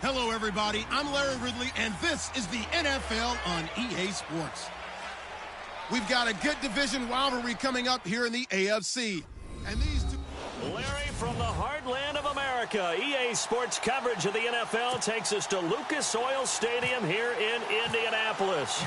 Hello, everybody. I'm Larry Ridley, and this is the NFL on EA Sports. We've got a good division rivalry coming up here in the AFC. And these two... Larry, from the heartland of America, EA Sports coverage of the NFL takes us to Lucas Oil Stadium here in Indianapolis.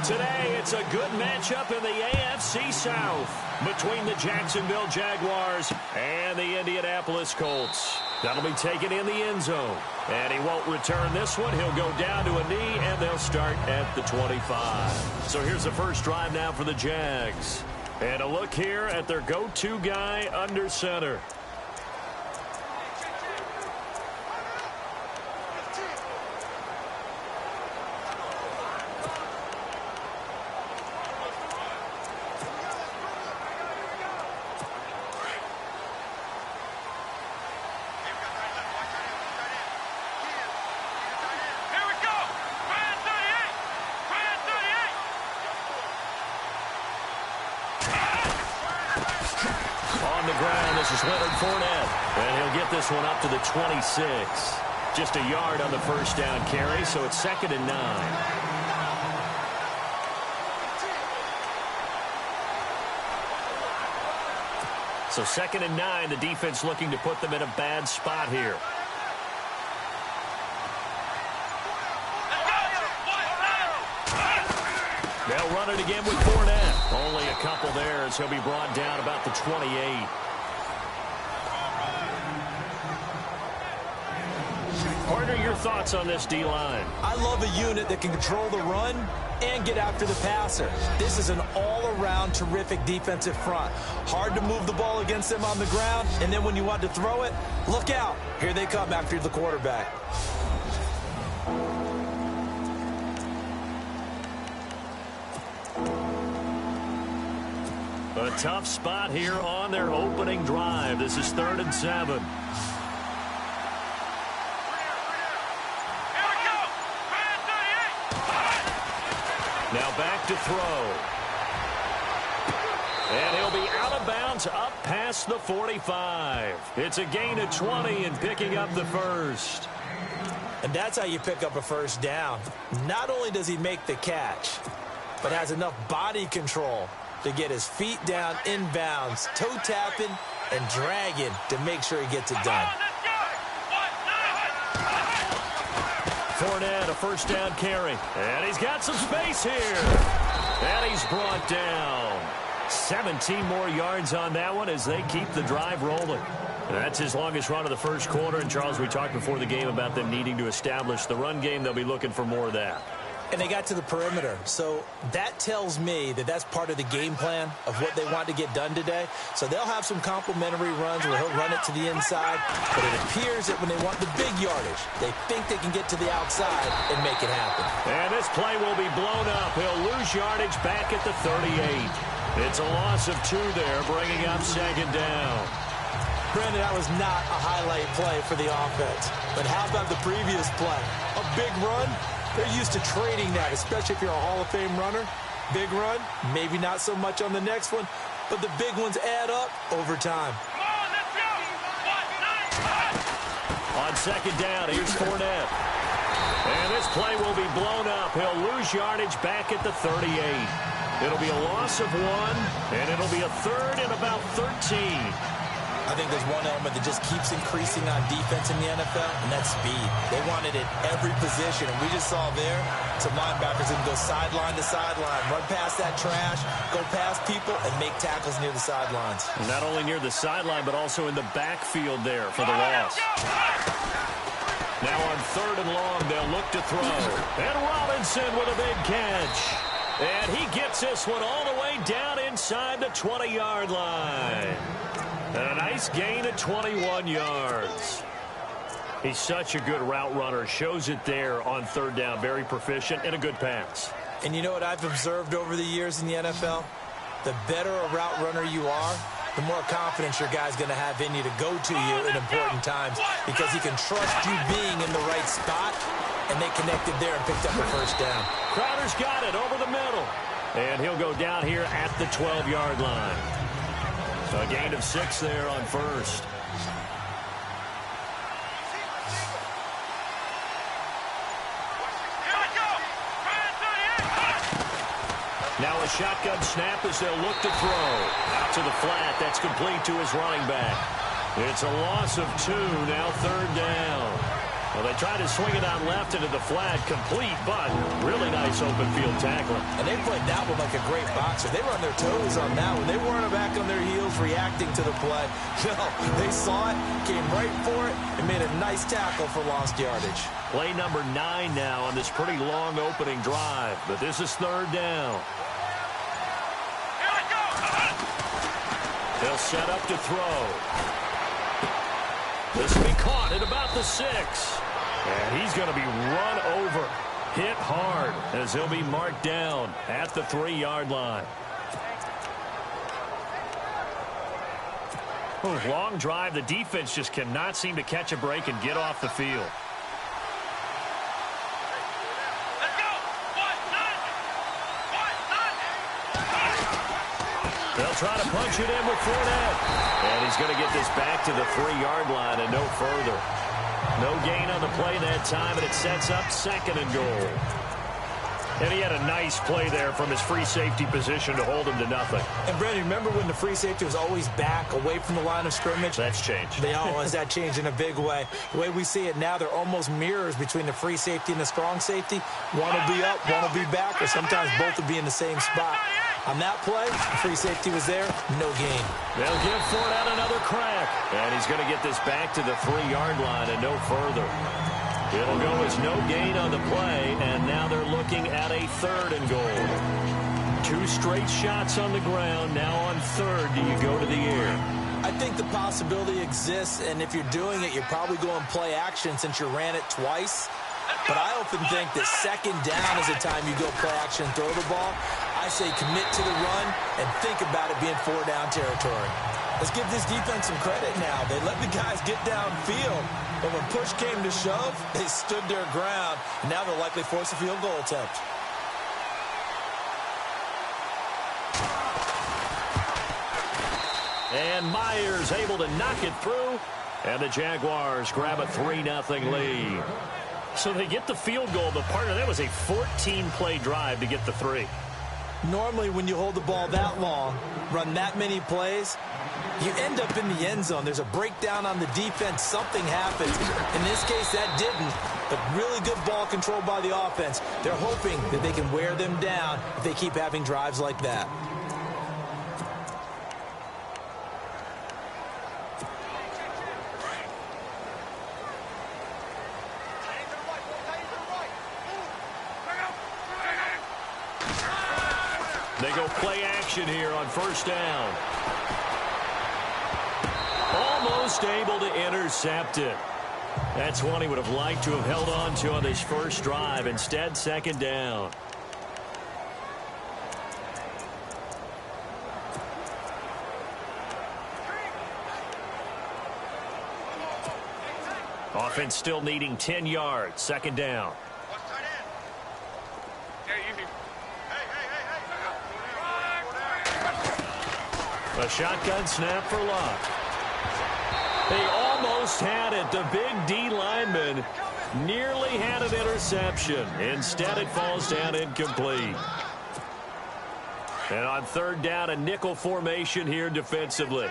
Today, it's a good matchup in the AFC South between the Jacksonville Jaguars and the Indianapolis Colts. That'll be taken in the end zone. And he won't return this one. He'll go down to a knee, and they'll start at the 25. So here's the first drive now for the Jags. And a look here at their go-to guy under center. This is Leonard Fournette, and he'll get this one up to the 26. Just a yard on the first down carry, so it's 2nd and 9. So 2nd and 9, the defense looking to put them in a bad spot here. They'll run it again with Fournette. Only a couple there as he'll be brought down about the 28. Partner, your thoughts on this D-line? I love a unit that can control the run and get after the passer. This is an all-around terrific defensive front. Hard to move the ball against them on the ground, and then when you want to throw it, look out. Here they come after the quarterback. A tough spot here on their opening drive. This is 3rd and 7. Now back to throw. And he'll be out of bounds up past the 45. It's a gain of 20 and picking up the first. And that's how you pick up a first down. Not only does he make the catch, but has enough body control to get his feet down inbounds, toe tapping and dragging to make sure he gets it done. Fournette, a first down carry. And he's got some space here. And he's brought down. 17 more yards on that one as they keep the drive rolling. That's his longest run of the first quarter. And, Charles, we talked before the game about them needing to establish the run game. They'll be looking for more of that. And they got to the perimeter. So that tells me that that's part of the game plan of what they want to get done today. So they'll have some complimentary runs where he'll run it to the inside. But it appears that when they want the big yardage, they think they can get to the outside and make it happen. And this play will be blown up. He'll lose yardage back at the 38. It's a loss of 2 there, bringing up 2nd down. Brandon, that was not a highlight play for the offense. But how about the previous play? A big run? They're used to trading that, especially if you're a Hall of Fame runner. Big run, maybe not so much on the next one, but the big ones add up over time. Come on, let's go. On 2nd down, here's Fournette. And this play will be blown up. He'll lose yardage back at the 38. It'll be a loss of 1, and it'll be a 3rd and about 13. I think there's one element that just keeps increasing on defense in the NFL, and that's speed. They want it at every position, and we just saw there some linebackers that can go sideline to sideline, run past that trash, go past people, and make tackles near the sidelines. Not only near the sideline, but also in the backfield there for the loss. Now on 3rd and long, they'll look to throw. And Robinson with a big catch. And he gets this one all the way down inside the 20-yard line. And a nice gain of 21 yards. He's such a good route runner. Shows it there on 3rd down. Very proficient and a good pass. And you know what I've observed over the years in the NFL? The better a route runner you are, the more confidence your guy's going to have in you to go to you in important times because he can trust you being in the right spot, and they connected there and picked up the first down. Crowder's got it over the middle. And he'll go down here at the 12-yard line. A gain of 6 there on 1st. shotgun snap as they'll look to throw. Out to the flat. That's complete to his running back. It's a loss of 2, now 3rd down. Well, they tried to swing it out left into the flat, complete, but really nice open field tackling. And they played that one like a great boxer. They were on their toes on that one. They weren't back on their heels reacting to the play. No, they saw it, came right for it, and made a nice tackle for lost yardage. Play number 9 now on this pretty long opening drive, but this is 3rd down. They'll set up to throw. This will be caught at about the 6. And he's going to be run over, hit hard, as he'll be marked down at the 3-yard line. Long drive. The defense just cannot seem to catch a break and get off the field. They'll try to punch it in with Fournette. And he's going to get this back to the 3-yard line and no further. No gain on the play that time, and it sets up 2nd and goal. And he had a nice play there from his free safety position to hold him to nothing. And, Brandon, remember when the free safety was always back, away from the line of scrimmage? That's changed. They always that changed in a big way. The way we see it now, they're almost mirrors between the free safety and the strong safety. One will be up, one will be back, or sometimes both will be in the same spot. On that play, the free safety was there, no gain. They'll give Fournette another crack. And he's going to get this back to the 3-yard line and no further. It'll go as no gain on the play, and now they're looking at a 3rd and goal. 2 straight shots on the ground. Now on 3rd, do you go to the air? I think the possibility exists, and if you're doing it, you're probably going play action since you ran it twice. But I often think that 2nd down is the time you go play action and throw the ball. I say commit to the run and think about it being 4-down territory. Let's give this defense some credit now. They let the guys get downfield, but when push came to shove, they stood their ground, and now they'll likely force a field goal attempt. And Myers able to knock it through, and the Jaguars grab a 3-0 lead. So they get the field goal, but partner, that was a 14-play drive to get the 3. Normally, when you hold the ball that long, run that many plays, you end up in the end zone. There's a breakdown on the defense. Something happens. In this case, that didn't. But really good ball control by the offense. They're hoping that they can wear them down if they keep having drives like that. They go play action here on 1st down. Almost able to intercept it. That's one he would have liked to have held on to on this first drive. Instead, 2nd down. Offense still needing 10 yards. 2nd down. A shotgun snap for Luck. They almost had it. The big D lineman nearly had an interception. Instead, it falls down incomplete. And on 3rd down, a nickel formation here defensively.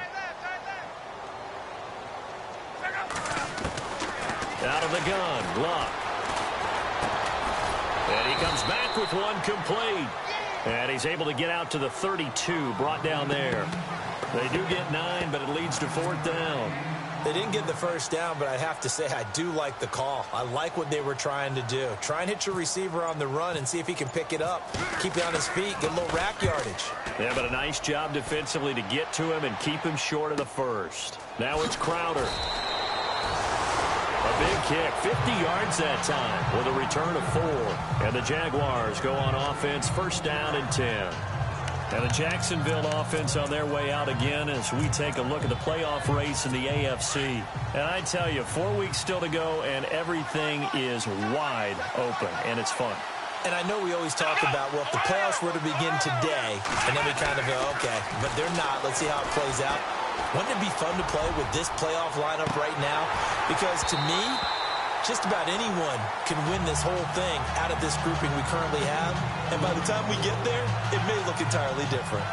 Out of the gun, Luck. And he comes back with one complete. And he's able to get out to the 32, brought down there. They do get 9, but it leads to 4th down. They didn't get the 1st down, but I have to say I do like the call. I like what they were trying to do. Try and hit your receiver on the run and see if he can pick it up. Keep it on his feet, get a little rack yardage. Yeah, but a nice job defensively to get to him and keep him short of the 1st. Now it's Crowder. A big kick, 50 yards that time with a return of 4. And the Jaguars go on offense, 1st down and 10. And the Jacksonville offense on their way out again as we take a look at the playoff race in the AFC. And I tell you, 4 weeks still to go, and everything is wide open, and it's fun. And I know we always talk about, well, if the playoffs were to begin today, and then we kind of go, okay, but they're not. Let's see how it plays out. Wouldn't it be fun to play with this playoff lineup right now? Because to me, Just about anyone can win this whole thing out of this grouping we currently have. And by the time we get there, it may look entirely different.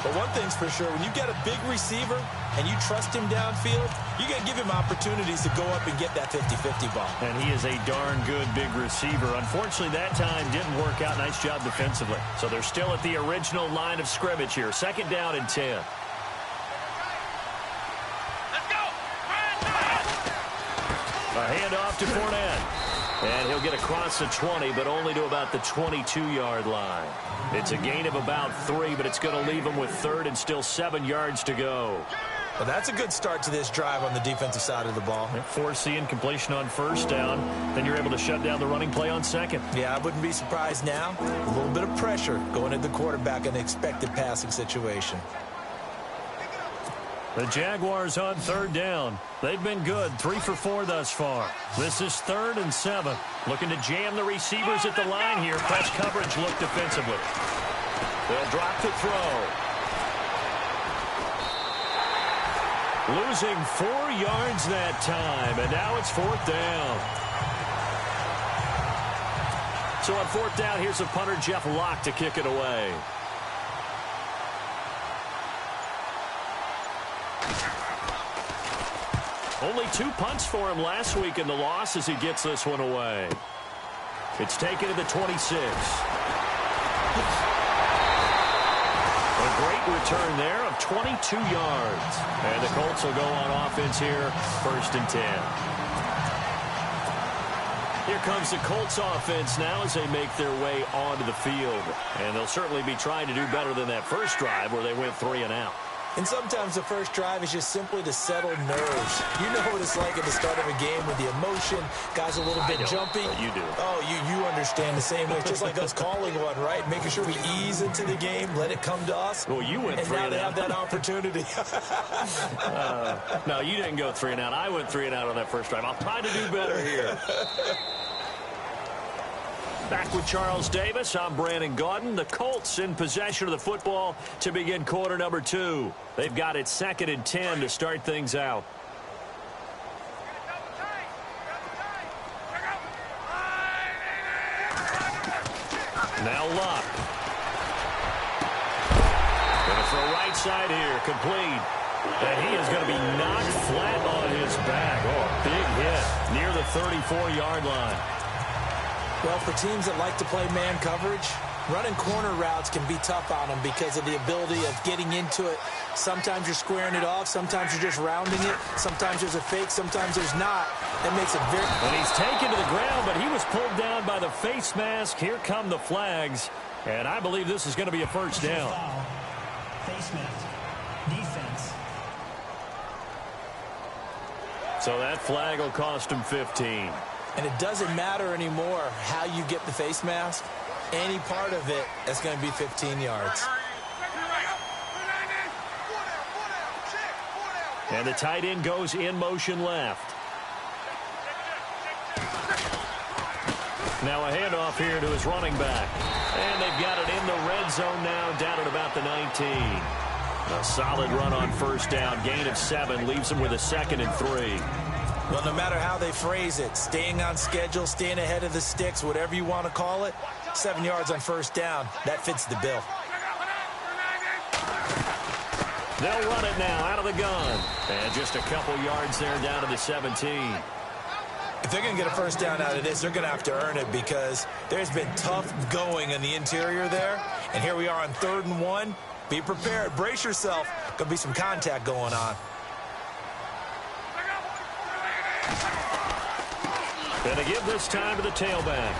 But one thing's for sure, when you get a big receiver and you trust him downfield, you got to give him opportunities to go up and get that 50-50 ball. And he is a darn good big receiver. Unfortunately, that time didn't work out. Nice job defensively. So they're still at the original line of scrimmage here. 2nd down and 10. A handoff to Fournette. And he'll get across the 20, but only to about the 22-yard line. It's a gain of about 3, but it's going to leave him with 3rd and still 7 yards to go. Well, that's a good start to this drive on the defensive side of the ball. Forcing completion on 1st down. Then you're able to shut down the running play on 2nd. Yeah, I wouldn't be surprised now. A little bit of pressure going at the quarterback in an expected passing situation. The Jaguars on 3rd down. They've been good, 3 for 4 thus far. This is 3rd and 7. Looking to jam the receivers at the line here. Press coverage look defensively. They'll drop the throw. Losing 4 yards that time, and now it's 4th down. So on 4th down, here's the punter, Jeff Locke, to kick it away. Only 2 punts for him last week in the loss as he gets this one away. It's taken to the 26. A great return there of 22 yards. And the Colts will go on offense here, 1st and 10. Here comes the Colts offense now as they make their way onto the field. And they'll certainly be trying to do better than that first drive where they went 3 and out. And sometimes the first drive is just simply to settle nerves. You know what it's like at the start of a game with the emotion. Guys a little bit jumpy. You do. Oh, you understand the same way. It's just like us calling one, right? Making sure we ease into the game, let it come to us. Well, you went 3 and out. And now they have that opportunity. No, you didn't go 3 and out. I went 3 and out on that first drive. I'll try to do better here. Back with Charles Davis. I'm Brandon Gaudin. The Colts in possession of the football to begin quarter number 2. They've got it 2nd and 10 to start things out. Now Locke. Gonna throw right side here, complete. And he is going to be knocked flat on his back. Oh, big hit near the 34-yard line. Well, for teams that like to play man coverage, running corner routes can be tough on them because of the ability of getting into it. Sometimes you're squaring it off. Sometimes you're just rounding it. Sometimes there's a fake. Sometimes there's not. That makes it very... And he's taken to the ground, but he was pulled down by the face mask. Here come the flags. And I believe this is going to be a first down. Face mask. Defense. So that flag will cost him 15. And it doesn't matter anymore how you get the face mask. Any part of it is going to be 15 yards. And the tight end goes in motion left. Now a handoff here to his running back. And they've got it in the red zone now, down at about the 19. A solid run on first down. Gain of 7 leaves them with a 2nd and 3. Well, no matter how they phrase it, staying on schedule, staying ahead of the sticks, whatever you want to call it, 7 yards on first down, that fits the bill. They'll run it now out of the gun. And just a couple yards there down to the 17. If they're going to get a first down out of this, they're going to have to earn it because there's been tough going in the interior there. And here we are on 3rd and 1. Be prepared. Brace yourself. Going to be some contact going on. And to give this time to the tailback.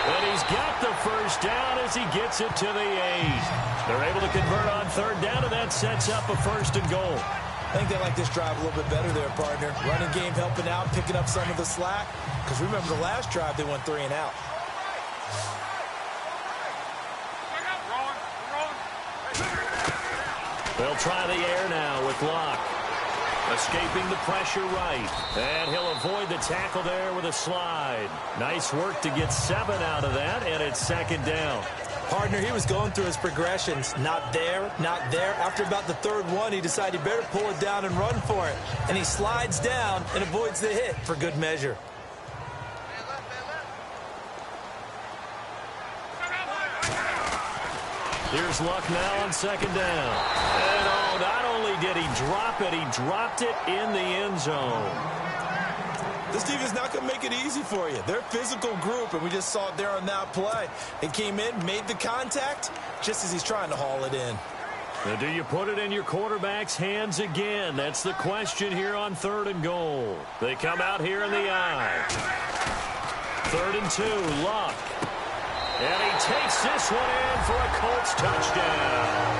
And he's got the first down as he gets it to the 8. They're able to convert on 3rd down, and that sets up a 1st and goal. I think they like this drive a little bit better there, partner. Running game helping out, picking up some of the slack. Because remember the last drive, they went 3 and out. They'll try the air now with Locke. Escaping the pressure right. And he'll avoid the tackle there with a slide. Nice work to get 7 out of that, and it's second down. Partner, he was going through his progressions. Not there, not there. After about the third one, he decided he better pull it down and run for it. And he slides down and avoids the hit for good measure. Here's Luck now on second down. And oh, not only did he drop it, he dropped it in the end zone. This defense is not going to make it easy for you. They're a physical group, and we just saw it there on that play. It came in, made the contact, just as he's trying to haul it in. Now, do you put it in your quarterback's hands again? That's the question here on 3rd and goal. They come out here in the I. 3rd and 2, Luck. And he takes this one in for a Colts touchdown.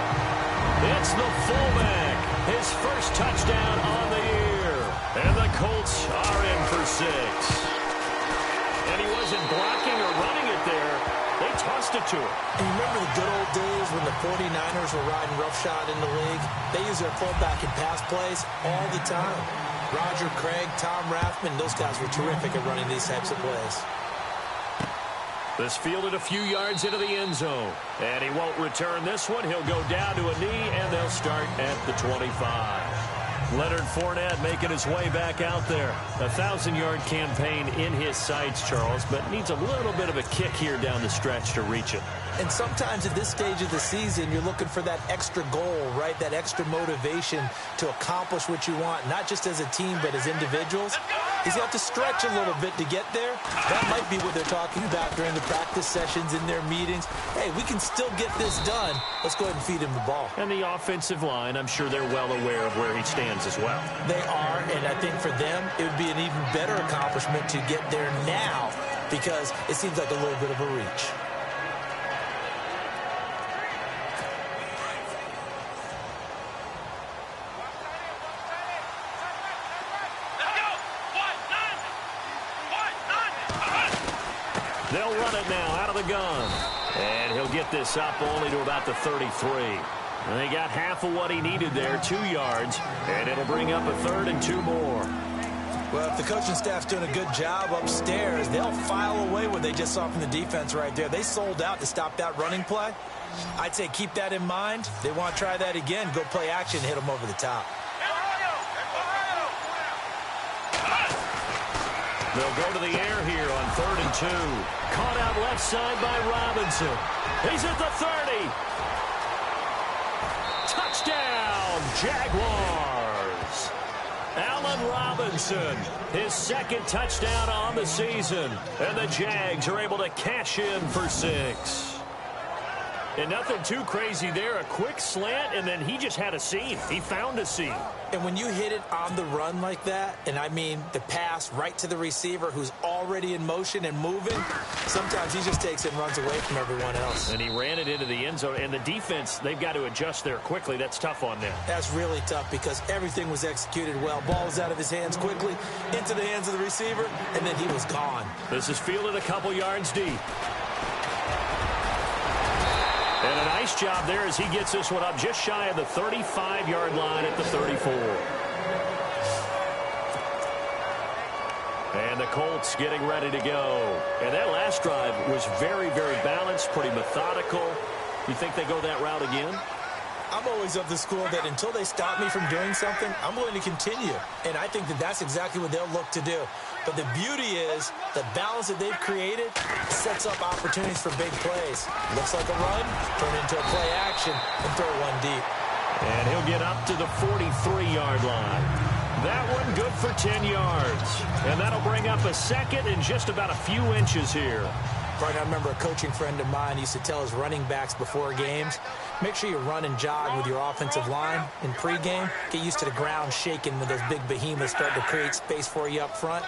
It's the fullback, his first touchdown on the year. And the Colts are in for 6. And he wasn't blocking or running it there. They tossed it to him. And you remember the good old days when the 49ers were riding roughshod in the league? They used their fullback in pass plays all the time. Roger Craig, Tom Rathman, those guys were terrific at running these types of plays. This fielded a few yards into the end zone. And he won't return this one. He'll go down to a knee, and they'll start at the 25. Leonard Fournette making his way back out there. A 1,000-yard campaign in his sights, Charles, but needs a little bit of a kick here down the stretch to reach it. And sometimes at this stage of the season, you're looking for that extra goal, right? That extra motivation to accomplish what you want, not just as a team, but as individuals. He's got to stretch a little bit to get there. That might be what they're talking about during the practice sessions, in their meetings. Hey, we can still get this done. Let's go ahead and feed him the ball. And the offensive line, I'm sure they're well aware of where he stands as well. They are, and I think for them, it would be an even better accomplishment to get there now, because it seems like a little bit of a reach. They'll run it now out of the gun. And he'll get this up only to about the 33. And they got half of what he needed there, 2 yards. And it'll bring up a 3rd and 2 more. Well, if the coaching staff's doing a good job upstairs, they'll file away what they just saw from the defense right there. They sold out to stop that running play. I'd say keep that in mind. They want to try that again, go play action, hit them over the top. They'll go to the air here on 3rd and 2. Caught out left side by Robinson. He's at the 30. Touchdown, Jaguars. Allen Robinson, his 2nd touchdown on the season. And the Jags are able to cash in for 6. And nothing too crazy there. A quick slant, and then he just had a seam. He found a seam. And when you hit it on the run like that, and I mean the pass right to the receiver who's already in motion and moving, sometimes he just takes it and runs away from everyone else. And he ran it into the end zone. And the defense, they've got to adjust there quickly. That's tough on them. That's really tough because everything was executed well. Ball was out of his hands quickly, into the hands of the receiver, and then he was gone. This is fielded a couple yards deep. And a nice job there as he gets this one up just shy of the 35-yard line at the 34. And the Colts getting ready to go. And that last drive was very, very balanced, pretty methodical. You think they go that route again? I'm always of the school that until they stop me from doing something, I'm going to continue. And I think that that's exactly what they'll look to do. But the beauty is the balance that they've created sets up opportunities for big plays. Looks like a run, turn into a play action, and throw one deep. And he'll get up to the 43-yard line. That one good for 10 yards. And that'll bring up a 2nd and just about a few inches here. Right, I remember a coaching friend of mine used to tell his running backs before games, make sure you run and jog with your offensive line in pregame. Get used to the ground shaking when those big behemoths start to create space for you up front.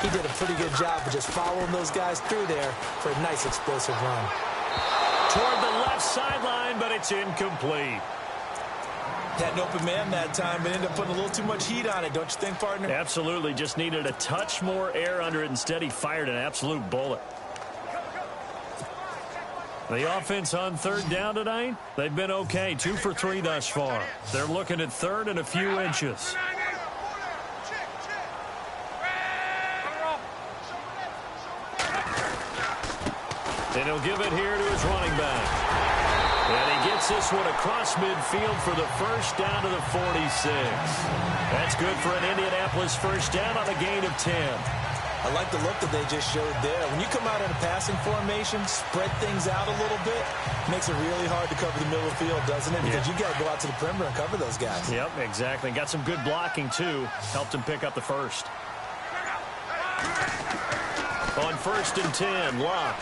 He did a pretty good job of just following those guys through there for a nice explosive run. Toward the left sideline, but it's incomplete. Had an open man that time, but ended up putting a little too much heat on it, don't you think, partner? Absolutely. Just needed a touch more air under it. Instead, he fired an absolute bullet. The offense on 3rd down tonight, they've been okay. 2 for 3 thus far. They're looking at 3rd and a few inches. And he'll give it here to his running back. And he gets this one across midfield for the first down to the 46. That's good for an Indianapolis first down on a gain of 10. I like the look that they just showed there. When you come out in a passing formation, spread things out a little bit, makes it really hard to cover the middle of the field, doesn't it? Because you got to go out to the perimeter and cover those guys. Yep, exactly. Got some good blocking, too. Helped him pick up the first. On 1st and 10, Locke.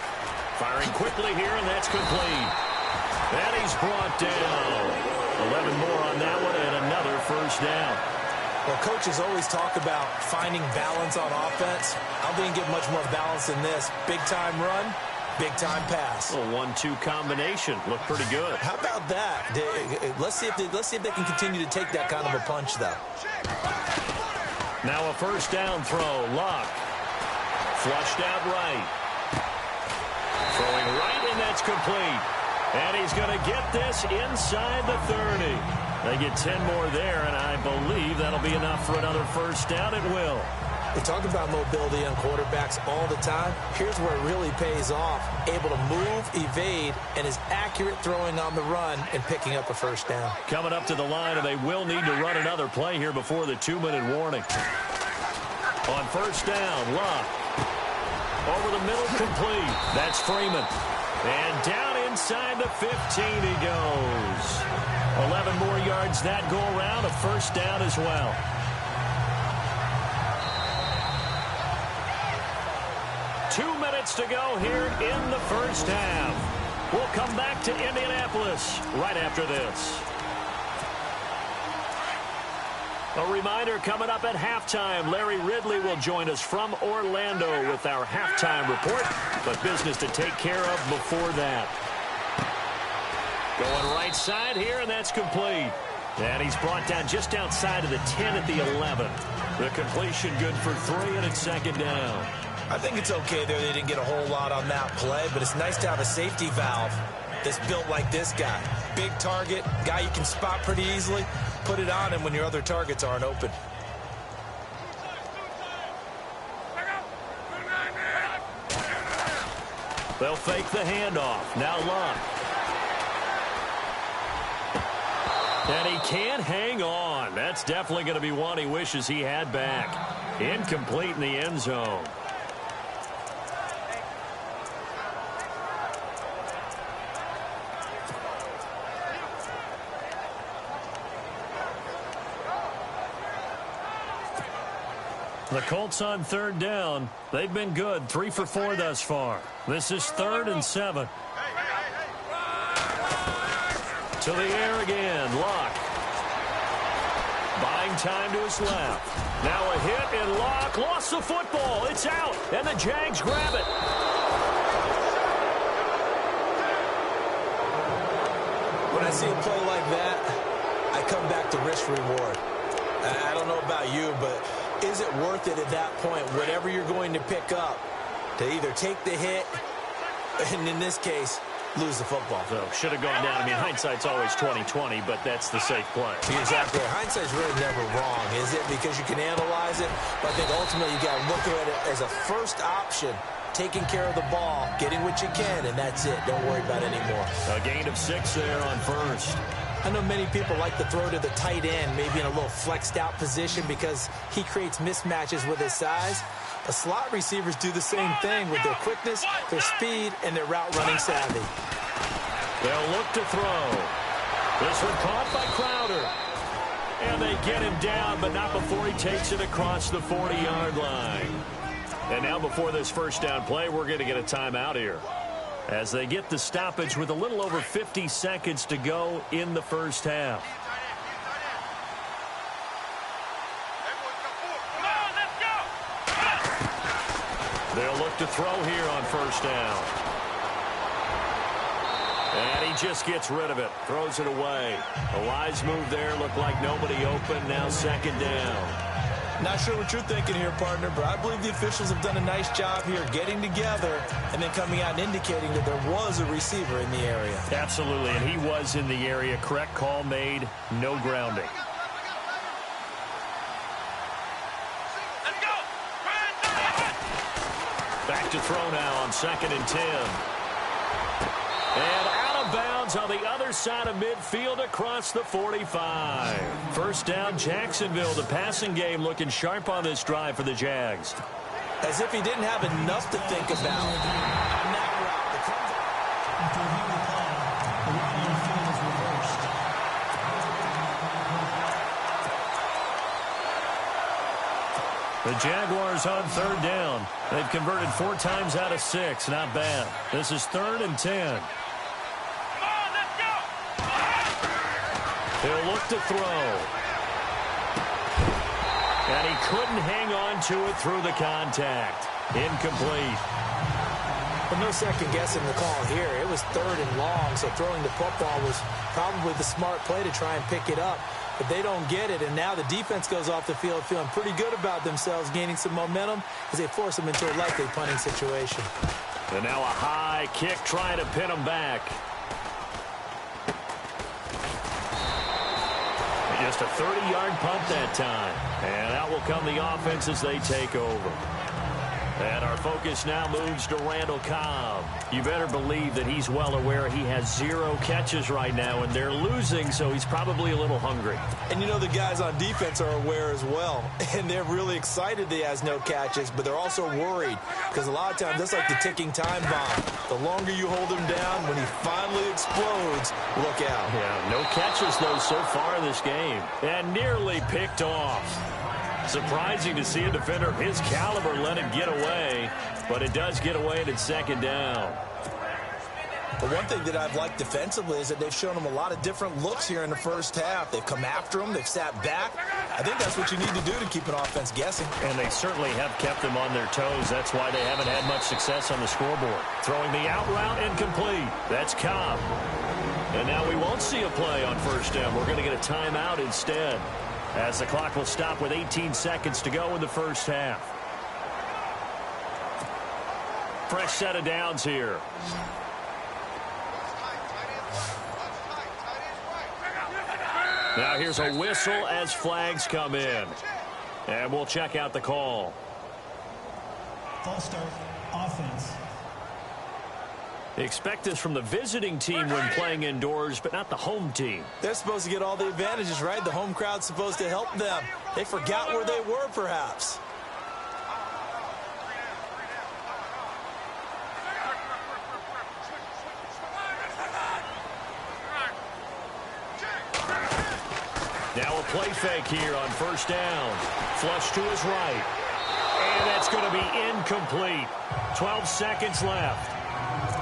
Firing quickly here, and that's complete. And he's brought down. 11 more on that one, and another first down. Well, coaches always talk about finding balance on offense. I don't think you get much more balance than this. Big-time run, big-time pass. A 1-2 combination. Looked pretty good. How about that? Let's see if they can continue to take that kind of a punch, though. Now a first down throw. Locke. Flushed out right. Throwing right, and that's complete. And he's going to get this inside the 30. They get 10 more there, and I believe that'll be enough for another first down. It will. We talk about mobility on quarterbacks all the time. Here's where it really pays off. Able to move, evade, and is accurate throwing on the run and picking up a first down. Coming up to the line, and they will need to run another play here before the 2-minute warning. On first down, Locke. Over the middle, complete. That's Freeman. And down inside the 15 he goes. 11 more yards that go around, a first down as well. Two minutes to go here in the first half. We'll come back to Indianapolis right after this. A reminder coming up at halftime. Larry Ridley will join us from Orlando with our halftime report, but business to take care of before that. Going right side here, and that's complete. And he's brought down just outside of the 10 at the 11. The completion good for 3, and it's second down. I think it's okay there. They didn't get a whole lot on that play, but it's nice to have a safety valve that's built like this guy. Big target, guy you can spot pretty easily. Put it on him when your other targets aren't open. They'll fake the handoff. Now Locke. And he can't hang on. That's definitely going to be one he wishes he had back. Incomplete in the end zone. The Colts on third down. They've been good. 3 for 4 thus far. This is 3rd and 7. To the air again. Locke. Buying time to his left. Now a hit, and Locke lost the football. It's out, and the Jags grab it. When I see a play like that, I come back to risk-reward. I don't know about you, but is it worth it at that point, whatever you're going to pick up, to either take the hit, and in this case, lose the football? So should have gone down. I mean, hindsight's always 20/20, but that's the safe play. Exactly. Hindsight's really never wrong, is it? Because you can analyze it, but I think ultimately you got to look at it as a first option, taking care of the ball, getting what you can, and that's it. Don't worry about it anymore. A gain of 6 there on first. I know many people like to throw to the tight end, maybe in a little flexed out position because he creates mismatches with his size. The slot receivers do the same thing with their quickness, their speed, and their route running savvy. They'll look to throw. This one caught by Crowder. And they get him down, but not before he takes it across the 40-yard line. And now before this first down play, we're going to get a timeout here, as they get the stoppage with a little over 50 seconds to go in the first half. They'll look to throw here on first down. And he just gets rid of it, throws it away. A wise move there, looked like nobody open, now second down. Not sure what you're thinking here, partner, but I believe the officials have done a nice job here getting together and then coming out and indicating that there was a receiver in the area. Absolutely, and he was in the area. Correct call made, no grounding. Back to throw now on 2nd and 10. And out of bounds on the other side of midfield across the 45. First down, Jacksonville. The passing game looking sharp on this drive for the Jags. As if he didn't have enough to think about on that route. After reviewing the play, the route on the field is reversed. The Jaguars on third down. They've converted 4 times out of 6. Not bad. This is 3rd and 10. He'll look to throw. And he couldn't hang on to it through the contact. Incomplete. Well, no second guessing the call here. It was 3rd and long, so throwing the football was probably the smart play to try and pick it up. But they don't get it, and now the defense goes off the field feeling pretty good about themselves, gaining some momentum as they force them into a likely punting situation. And now a high kick trying to pin them back. Just a 30-yard punt that time. And out will come the offense as they take over. And our focus now moves to Randall Cobb. You better believe that he's well aware he has 0 catches right now, and they're losing, so he's probably a little hungry. And you know the guys on defense are aware as well. And they're really excited that he has no catches, but they're also worried because a lot of times that's like the ticking time bomb. The longer you hold him down, when he finally explodes, look out. Yeah, no catches, though, so far in this game. And nearly picked off. Surprising to see a defender of his caliber let him get away, but it does get away and it's 2nd down. But one thing that I've liked defensively is that they've shown him a lot of different looks here in the first half. They've come after him. They've sat back. I think that's what you need to do to keep an offense guessing. And they certainly have kept them on their toes. That's why they haven't had much success on the scoreboard. Throwing the out route incomplete. That's Cobb. And now we won't see a play on 1st down. We're going to get a timeout instead, as the clock will stop with 18 seconds to go in the first half. Fresh set of downs here. Now here's a whistle as flags come in. And we'll check out the call. False start, offense. Expect this from the visiting team when playing indoors, but not the home team. They're supposed to get all the advantages, right? The home crowd's supposed to help them. They forgot where they were, perhaps. Now a play fake here on 1st down. Flush to his right. And that's going to be incomplete. 12 seconds left.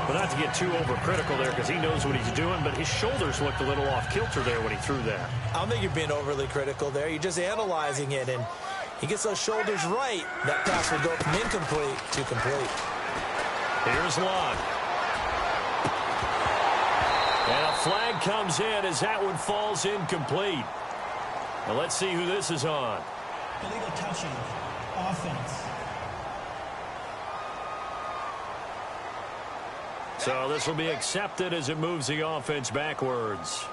But not to get too overcritical there because he knows what he's doing, but his shoulders looked a little off kilter there when he threw that. I don't think you're being overly critical there. You're just analyzing it, and he gets those shoulders right. That pass will go from incomplete to complete. Here's Lund. And a flag comes in as that one falls incomplete. Now let's see who this is on. Illegal touching, offense. So this will be accepted as it moves the offense backwards.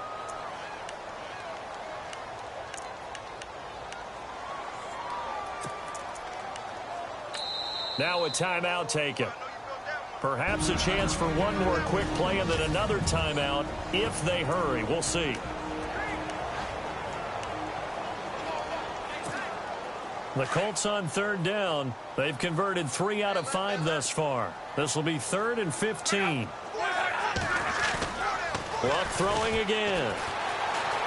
Now a timeout taken. Perhaps a chance for one more quick play and then another timeout if they hurry. We'll see. The Colts on 3rd down. They've converted 3 out of 5 thus far. This will be 3rd and 15. Luck throwing again.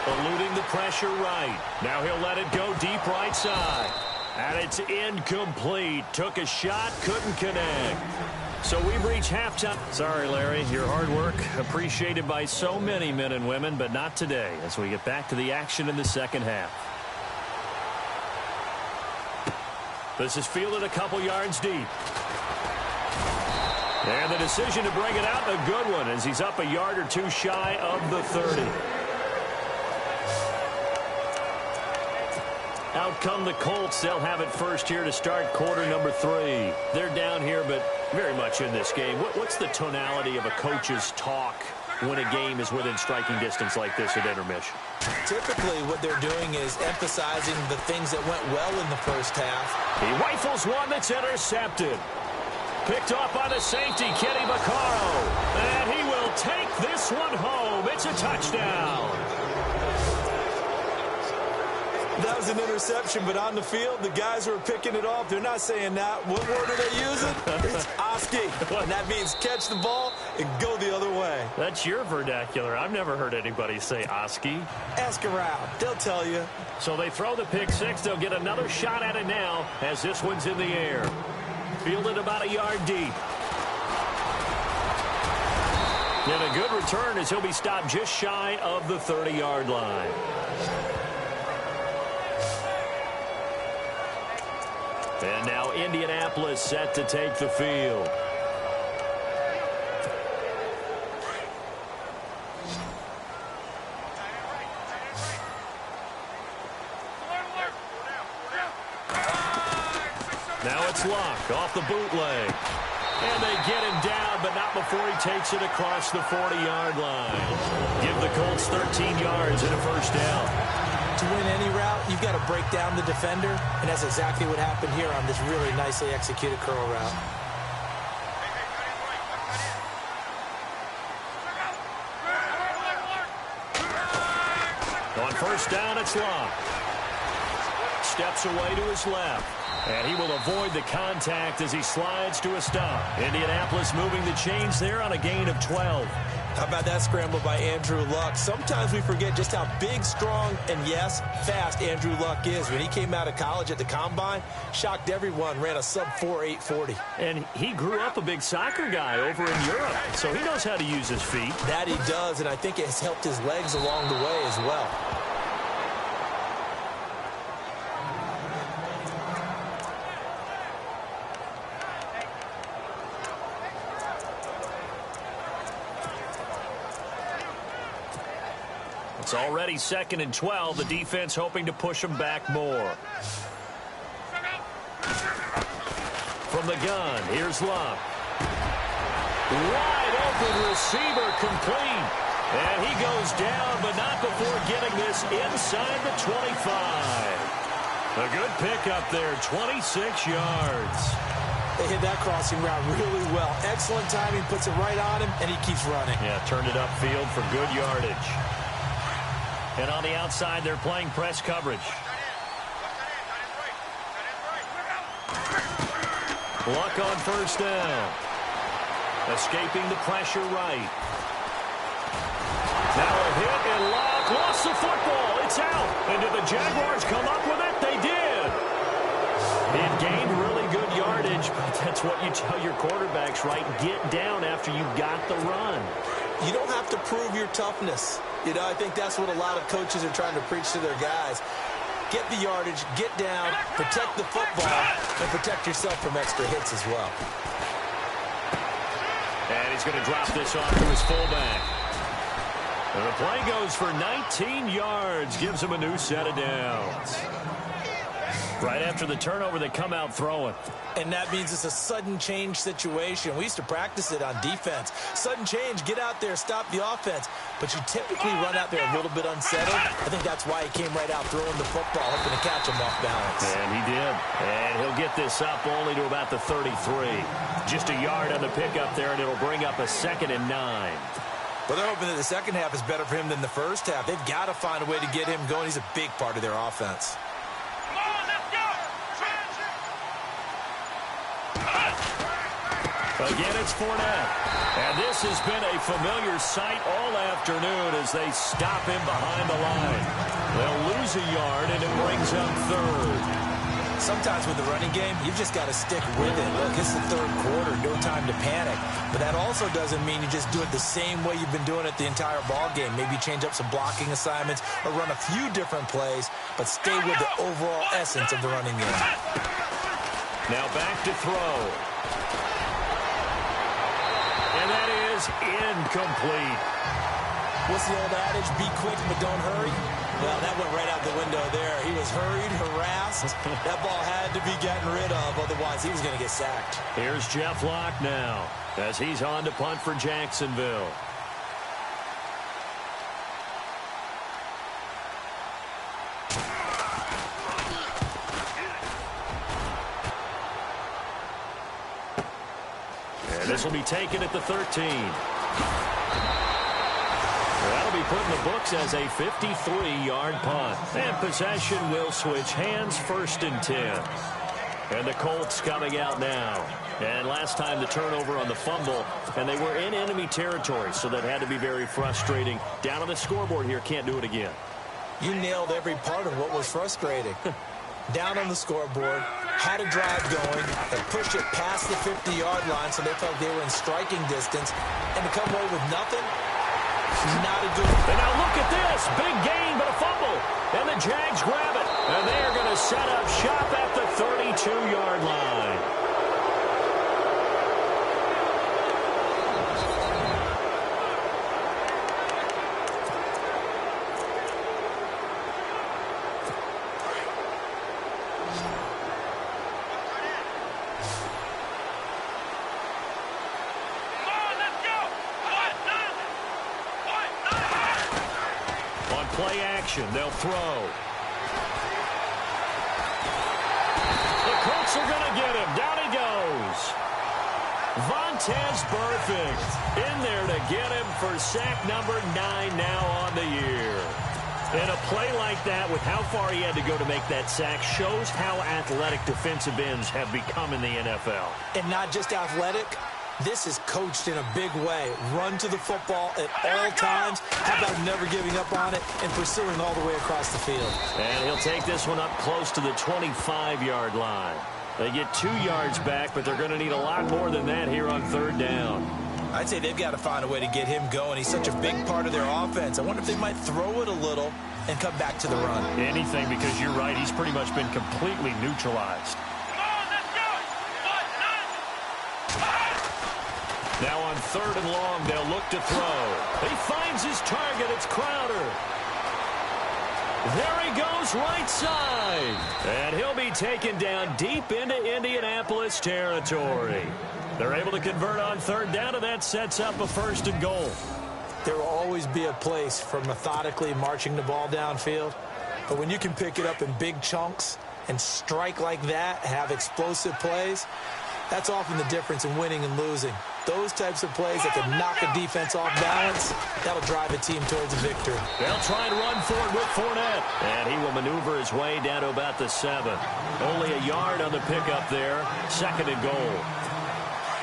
Eluding the pressure right. Now he'll let it go deep right side. And it's incomplete. Took a shot, couldn't connect. So we've reached halftime. Sorry, Larry, your hard work appreciated by so many men and women, but not today as we get back to the action in the second half. This is fielded a couple yards deep. And the decision to bring it out, a good one, as he's up a yard or two shy of the 30. Out come the Colts. They'll have it first here to start quarter number 3. They're down here, but very much in this game. What's the tonality of a coach's talk when a game is within striking distance like this at intermission? Typically, what they're doing is emphasizing the things that went well in the first half. He rifles one that's intercepted. Picked off by the safety, Kenny Vaccaro. And he will take this one home. It's a touchdown. That was an interception, but on the field, the guys who are picking it off, they're not saying that. What word are they using? It's Oski. And that means catch the ball and go the other way. That's your vernacular. I've never heard anybody say Oski. Ask around. They'll tell you. So they throw the pick six. They'll get another shot at it now as this one's in the air. Fielded about a yard deep. And a good return as he'll be stopped just shy of the 30-yard line. And now Indianapolis set to take the field. Now it's Luck off the bootleg. And they get him down, but not before he takes it across the 40-yard line. Give the Colts 13 yards and a first down. To win any route, you've got to break down the defender, and that's exactly what happened here on this really nicely executed curl route. On first down, it's Luck. Steps away to his left. And he will avoid the contact as he slides to a stop. Indianapolis moving the chains there on a gain of 12. How about that scramble by Andrew Luck? Sometimes we forget just how big, strong, and, yes, fast Andrew Luck is. When he came out of college at the Combine, shocked everyone, ran a sub-4 840. And he grew up a big soccer guy over in Europe, so he knows how to use his feet. That he does, and I think it has helped his legs along the way as well. It's already 2nd and 12. The defense hoping to push them back more. From the gun, here's Luck. Wide open receiver complete. And he goes down, but not before getting this inside the 25. A good pickup there, 26 yards. They hit that crossing route really well. Excellent timing, puts it right on him, and he keeps running. Yeah, turned it upfield for good yardage. And on the outside, they're playing press coverage. Luck on first down. Escaping the pressure right. Now a hit, and Luck lost the football. It's out. And did the Jaguars come up with it? They did. It gained really good yardage, but that's what you tell your quarterbacks, right? Get down after you got the run. You don't have to prove your toughness. You know, I think that's what a lot of coaches are trying to preach to their guys. Get the yardage, get down, protect the football, and protect yourself from extra hits as well. And he's going to drop this off to his fullback. And the play goes for 19 yards, gives him a new set of downs. Right after the turnover, they come out throwing. And that means it's a sudden change situation. We used to practice it on defense. Sudden change, get out there, stop the offense. But you typically run out there a little bit unsettled. I think that's why he came right out throwing the football, hoping to catch him off balance. And he did. And he'll get this up only to about the 33. Just a yard on the pickup there, and it'll bring up a 2nd and 9. Well, they're hoping that the second half is better for him than the first half. They've got to find a way to get him going. He's a big part of their offense. Again, it's Fournette. And this has been a familiar sight all afternoon as they stop him behind the line. They'll lose a yard, and it brings up 3rd. Sometimes with the running game, you've just got to stick with it. Look, it's the 3rd quarter, no time to panic. But that also doesn't mean you just do it the same way you've been doing it the entire ball game. Maybe change up some blocking assignments or run a few different plays, but stay with the overall essence of the running game. Now back to throw. And that is incomplete. What's the old adage? Be quick, but don't hurry. Well, that went right out the window there. He was hurried, harassed. That ball had to be gotten rid of, otherwise he was going to get sacked. Here's Jeff Locke now as he's on to punt for Jacksonville. This will be taken at the 13. That'll be put in the books as a 53-yard punt. And possession will switch hands, 1st and 10. And the Colts coming out now. And last time the turnover on the fumble, and they were in enemy territory, so that had to be very frustrating. Down on the scoreboard here, can't do it again. You nailed every part of what was frustrating. Down on the scoreboard, had a drive going, and pushed it past the 50-yard line so they felt they were in striking distance, and to come away with nothing, not a good. And now look at this. Big gain, but a fumble. And the Jags grab it. And they are going to set up shop at the 32-yard line. Play action. They'll throw. The Colts are going to get him. Down he goes. Vontaze Burfict in there to get him for sack number 9 now on the year. And a play like that with how far he had to go to make that sack shows how athletic defensive ends have become in the NFL. And not just athletic. This is coached in a big way. Run to the football at all times. How about never giving up on it and pursuing all the way across the field? And he'll take this one up close to the 25-yard line. They get 2 yards back, but they're going to need a lot more than that here on 3rd down. I'd say they've got to find a way to get him going. He's such a big part of their offense. I wonder if they might throw it a little and come back to the run. Anything, because you're right. He's pretty much been completely neutralized. Now on 3rd and long, they'll look to throw. He finds his target. It's Crowder. There he goes, right side. And he'll be taken down deep into Indianapolis territory. They're able to convert on 3rd down, and that sets up a 1st and goal. There will always be a place for methodically marching the ball downfield. But when you can pick it up in big chunks and strike like that, have explosive plays, that's often the difference in winning and losing. Those types of plays that can knock a defense off balance, that'll drive a team towards a victory. They'll try and run for it with Fournette. And he will maneuver his way down to about the 7. Only a yard on the pickup there. 2nd and goal.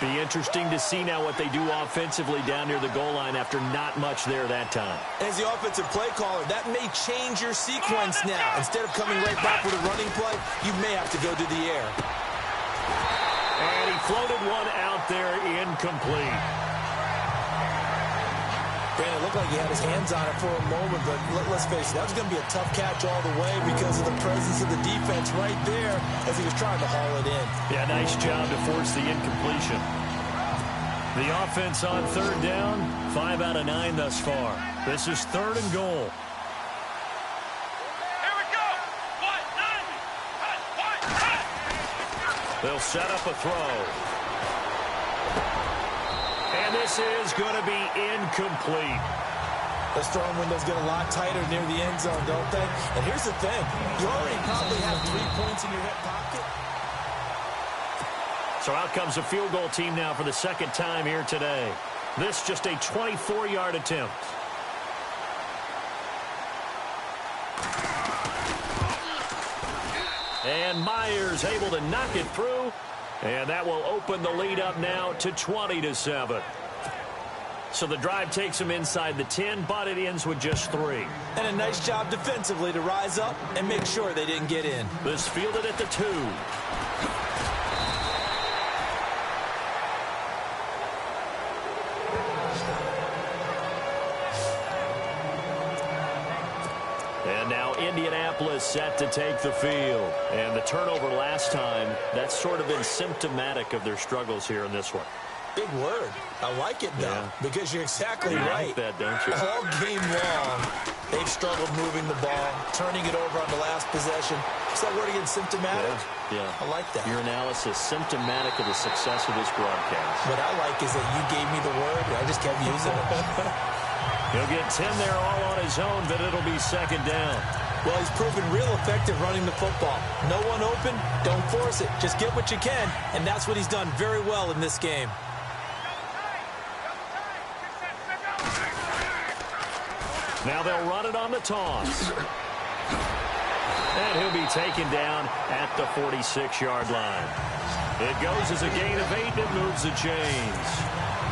Be interesting to see now what they do offensively down near the goal line after not much there that time. As the offensive play caller, that may change your sequence now. Instead of coming right back with a running play, you may have to go to the air. And he floated one out there, incomplete. Brandon, it looked like he had his hands on it for a moment, but let's face it, that was going to be a tough catch all the way because of the presence of the defense right there as he was trying to haul it in. Yeah, nice job to force the incompletion. The offense on 3rd down, 5 out of 9 thus far. This is 3rd and goal. They'll set up a throw. And this is going to be incomplete. Those throwing windows get a lot tighter near the end zone, don't they? And here's the thing. You already probably have 3 points in your hip pocket. So out comes a field goal team now for the 2nd time here today. This just a 24-yard attempt. And Myers able to knock it through. And that will open the lead up now to 20-7. So the drive takes them inside the 10, but it ends with just 3. And a nice job defensively to rise up and make sure they didn't get in. This fielded at the 2. And now Indianapolis set to take the field. And the turnover last time, that's sort of been symptomatic of their struggles here in this one. Big word. I like it, though, because you're exactly right. You like that, don't you? All game long, they've struggled moving the ball, turning it over on the last possession. Is that word again, symptomatic? Yeah. I like that. Your analysis, symptomatic of the success of this broadcast. What I like is that you gave me the word, and I just kept using it. He'll get 10 there all on his own, but it'll be 2nd down. Well, he's proven real effective running the football. No one open, don't force it. Just get what you can, and that's what he's done very well in this game. Now they'll run it on the toss. And he'll be taken down at the 46-yard line. It goes as a gain of 8 and moves the chains.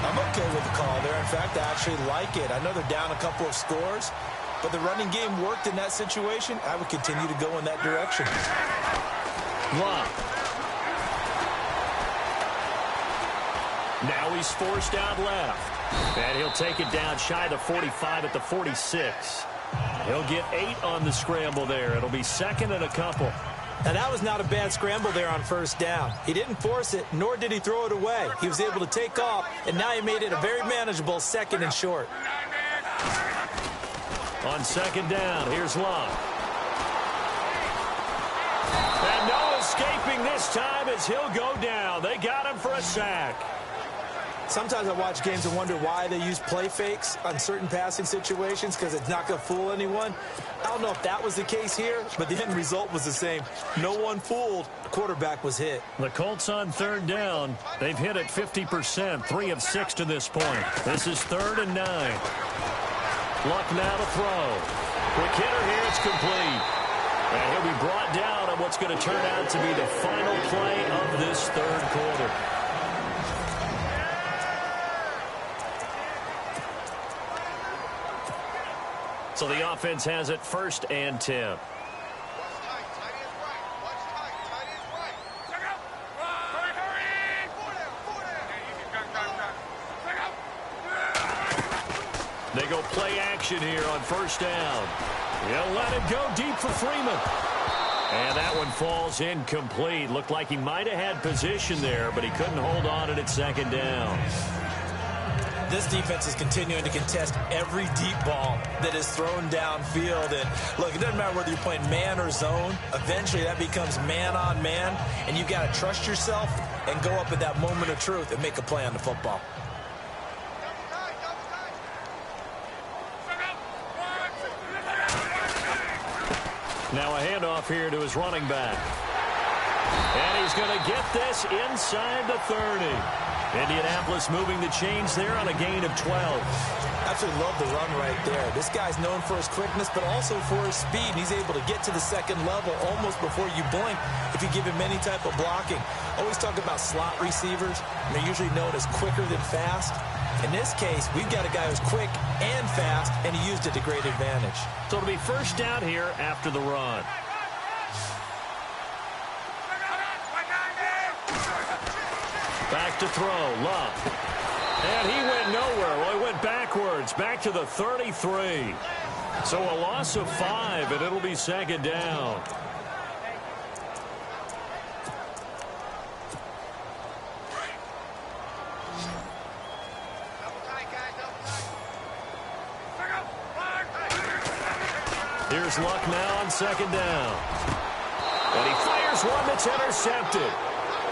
I'm okay with the call there. In fact, I actually like it. I know they're down a couple of scores, but the running game worked in that situation. I would continue to go in that direction. Love. Now he's forced out left. And he'll take it down shy of the 45 at the 46. He'll get 8 on the scramble there. It'll be second and a couple. Now, that was not a bad scramble there on first down. He didn't force it, nor did he throw it away. He was able to take off, and now he made it a very manageable second and short. On second down, here's Love. And no escaping this time as he'll go down. They got him for a sack. Sometimes I watch games and wonder why they use play fakes on certain passing situations, because it's not going to fool anyone. I don't know if that was the case here, but the end result was the same. No one fooled. The quarterback was hit. The Colts on third down. They've hit it 50%, 3 of 6 to this point. This is 3rd and 9. Luck now to throw. Quick hitter here, it's complete. And he'll be brought down on what's going to turn out to be the final play of this third quarter. So the offense has it 1st and 10. They go play action here on 1st down. He'll let it go deep for Freeman. And that one falls incomplete. Looked like he might have had position there, but he couldn't hold on it at 2nd down. This defense is continuing to contest every deep ball that is thrown downfield. And look, it doesn't matter whether you're playing man or zone. Eventually, that becomes man on man. And you've got to trust yourself and go up at that moment of truth and make a play on the football. Now a handoff here to his running back. And he's going to get this inside the 30. Indianapolis moving the chains there on a gain of 12. Absolutely love the run right there. This guy's known for his quickness, but also for his speed. He's able to get to the second level almost before you blink if you give him any type of blocking. Always talk about slot receivers. They're usually known as quicker than fast. In this case, we've got a guy who's quick and fast, and he used it to great advantage. So it'll be 1st down here after the run. Back to throw, Love. And he went nowhere. Well, he went backwards, back to the 33. So a loss of 5, and it'll be 2nd down. Here's Luck now on 2nd down. And he fires one that's intercepted.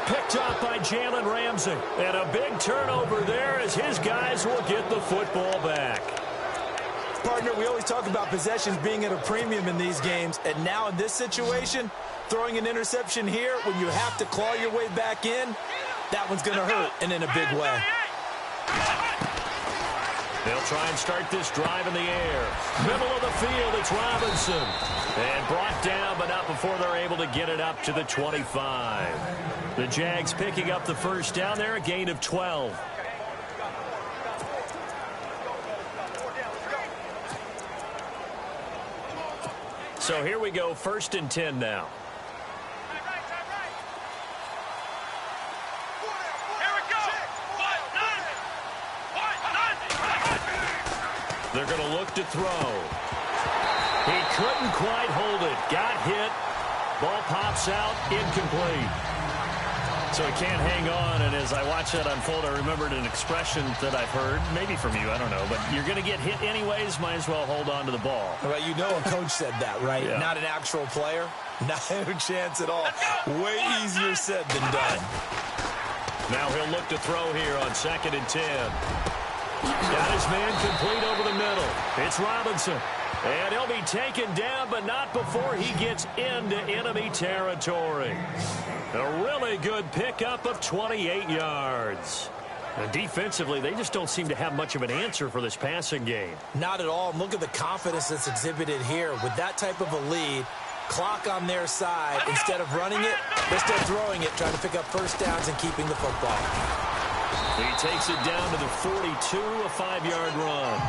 Picked up by Jalen Ramsey. And a big turnover there as his guys will get the football back. Partner, we always talk about possessions being at a premium in these games. And now in this situation, throwing an interception here when you have to claw your way back in, that one's going to hurt, and in a big way. They'll try and start this drive in the air. Middle of the field, it's Robinson. And brought down, but not before they're able to get it up to the 25. The Jags picking up the 1st down there, a gain of 12. So here we go, 1st and 10 now. They're going to look to throw. He couldn't quite hold it. Got hit. Ball pops out. Incomplete. So he can't hang on. And as I watch that unfold, I remembered an expression that I've heard, maybe from you, I don't know. But you're going to get hit anyways. Might as well hold on to the ball. Well, you know a coach said that, right? Yeah. Not an actual player. Not a chance at all. Way easier said than done. Now he'll look to throw here on 2nd and 10. Got his man complete over the middle. It's Robinson. And he'll be taken down, but not before he gets into enemy territory. A really good pickup of 28 yards. And defensively, they just don't seem to have much of an answer for this passing game. Not at all. Look at the confidence that's exhibited here. With that type of a lead, clock on their side, instead of running it, they're still throwing it, trying to pick up first downs and keeping the football. He takes it down to the 42, a 5-yard run.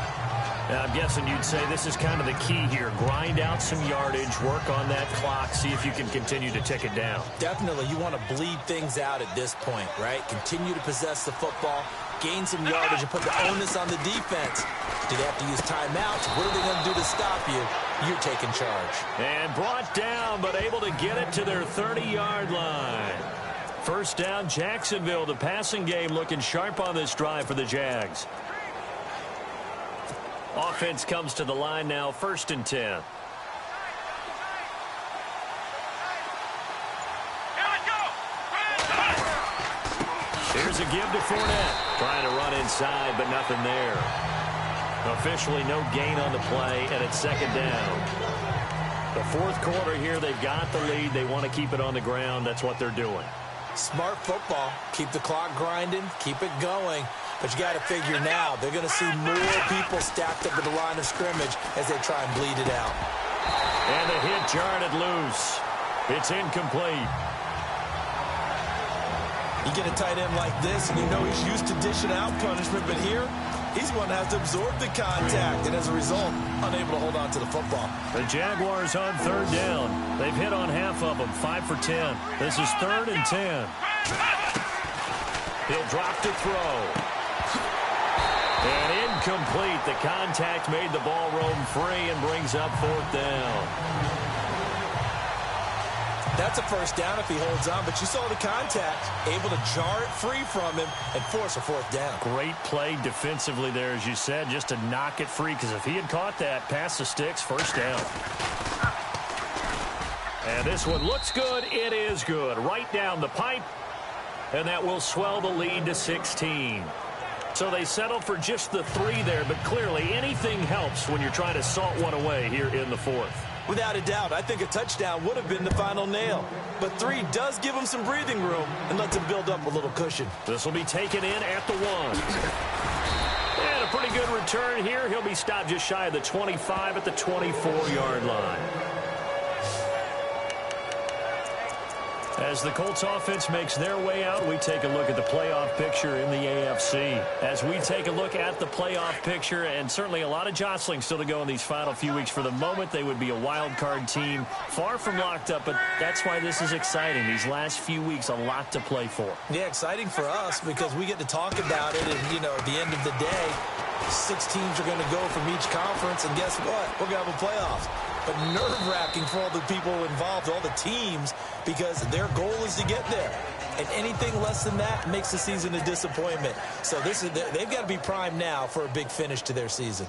Now, I'm guessing you'd say this is kind of the key here. Grind out some yardage, work on that clock, see if you can continue to tick it down. Definitely. You want to bleed things out at this point, right? Continue to possess the football, gain some yardage, and put the onus on the defense. Do they have to use timeouts? What are they going to do to stop you? You're taking charge. And brought down, but able to get it to their 30-yard line. First down, Jacksonville. The passing game looking sharp on this drive for the Jags. Offense comes to the line now, 1st and 10. Here's a give to Fournette. Trying to run inside, but nothing there. Officially no gain on the play, and it's 2nd down. The 4th quarter here, they've got the lead. They want to keep it on the ground. That's what they're doing. Smart football. Keep the clock grinding. Keep it going. But you got to figure now, they're going to see more people stacked up at the line of scrimmage as they try and bleed it out. And the hit jarred it loose. It's incomplete. You get a tight end like this, and you know he's used to dishing out punishment, but here, he's one that has to absorb the contact, and as a result, unable to hold on to the football. The Jaguars on 3rd down. They've hit on half of them, 5 for 10. This is 3rd and 10. He'll drop to throw. And incomplete. The contact made the ball roam free and brings up 4th down. That's a first down if he holds on, but you saw the contact, able to jar it free from him and force a 4th down. Great play defensively there, as you said, just to knock it free, because if he had caught that, past the sticks, 1st down. And this one looks good. It is good. Right down the pipe, and that will swell the lead to 16. So they settle for just the 3 there, but clearly anything helps when you're trying to salt one away here in the 4th. Without a doubt, I think a touchdown would have been the final nail. But 3 does give him some breathing room and lets him build up a little cushion. This will be taken in at the 1. And a pretty good return here. He'll be stopped just shy of the 25 at the 24-yard line. As the Colts offense makes their way out, we take a look at the playoff picture in the AFC. As we take a look at the playoff picture, and certainly a lot of jostling still to go in these final few weeks. For the moment, they would be a wild card team, far from locked up, but that's why this is exciting. These last few weeks, a lot to play for. Yeah, exciting for us because we get to talk about it, and, you know, at the end of the day, 6 teams are going to go from each conference, and guess what? We're going to have a playoff. But nerve-wracking for all the people involved, all the teams, because their goal is to get there. And anything less than that makes the season a disappointment. So they've got to be primed now for a big finish to their season.